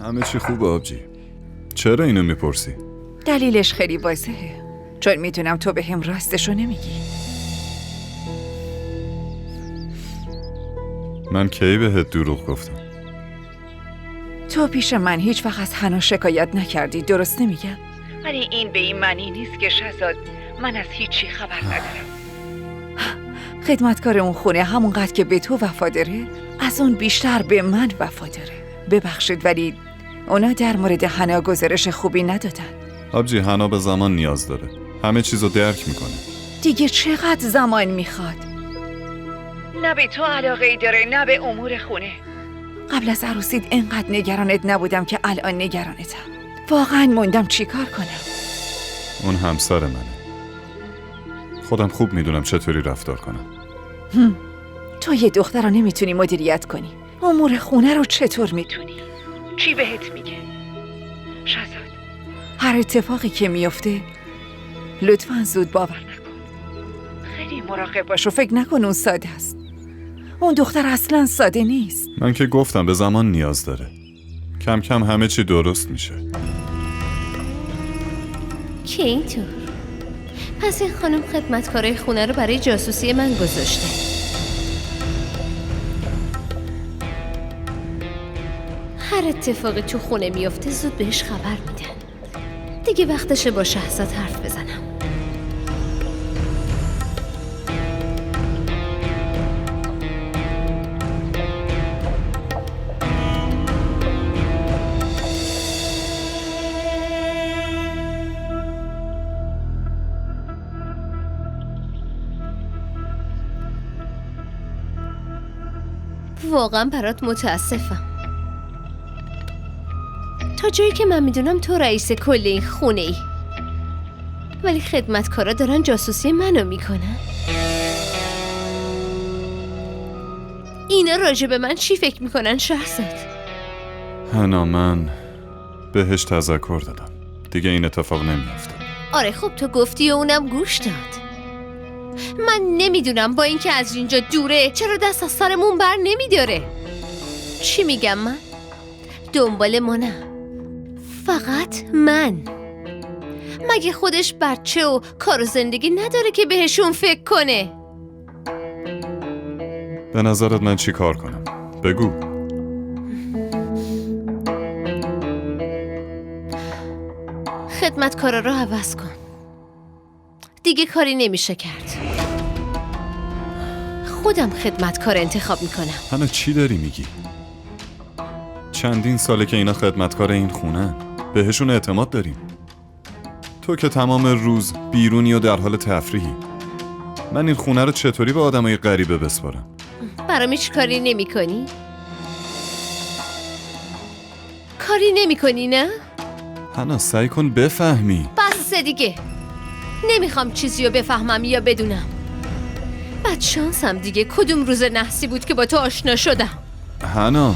همه چی خوبه آبجی. چرا اینو میپرسی؟ دلیلش خیلی واضحه، چون میدونم تو به هم راستشو نمیگی. من کی بهت دروغ گفتم؟ تو پیش من هیچ وقت از حنا شکایت نکردی، درست نمیگم؟ ولی این به این معنی نیست که شهزاد من از هیچی خبر ندارم. خدمتکار اون خونه همونقدر که به تو وفاداره، از اون بیشتر به من وفاداره. ببخشید ولی اونا در مورد حنا گزارش خوبی ندادن. آبجی حنا به زمان نیاز داره، همه چیزو درک میکنه. دیگه چقدر زمان میخواد؟ نه به تو علاقه ای داره نه به امور خونه. قبل از عروسیت اینقدر نگرانت نبودم که الان نگرانتم. واقعا موندم چی کار کنم. اون همسر منه، خودم خوب میدونم چطوری رفتار کنم. تو یه دختر رو نمیتونی مدیریت کنی، امور خونه رو چطور میتونی؟ چی بهت میگه؟ شهزاد، هر اتفاقی که میفته لطفاً زود باور نکن. خیلی مراقب باش و فکر نکن اون ساده است. اون دختر اصلاً ساده نیست. من که گفتم به زمان نیاز داره، کم کم همه چی درست میشه. که اینطور؟ پس این خانم خدمتکارای خونه رو برای جاسوسی من گذاشته. هر اتفاقی تو خونه میفته زود بهش خبر میدن. دیگه وقتشه با شهزاد حرف بزنم. واقعا برات متاسفم. تا جایی که من میدونم تو رئیس کل این خونه ای، ولی خدمتکارا دارن جاسوسی منو میکنن. اینا راجع به من چی فکر میکنن شهزاد؟ حنا من بهش تذکر دادم، دیگه این اتفاق نمیافته. آره خب تو گفتی و اونم گوش داد. من نمیدونم با اینکه از اینجا دوره چرا دست از سرمون بر نمیداره. چی میگم من؟ دنبال ما نه، فقط من. مگه خودش بچه و کار و زندگی نداره که بهشون فکر کنه؟ به نظرت من چی کار کنم؟ بگو. خدمتکارا رو عوض کن، دیگه کاری نمیشه کرد. خودم خدمتکار انتخاب میکنم. حنا چی داری میگی؟ چندین ساله که اینا خدمتکار این خونه، بهشون اعتماد داریم. تو که تمام روز بیرونی و در حال تفریحی. من این خونه رو چطوری به آدمای غریبه بسپارم؟ برام هیچ کاری نمی کنی؟ کاری نمی کنی نه؟ حنا سعی کن بفهمی. بس دیگه، نمیخوام چیزی رو بفهمم یا بدونم. بد شانسم دیگه، کدوم روز نحسی بود که با تو آشنا شدم. حنا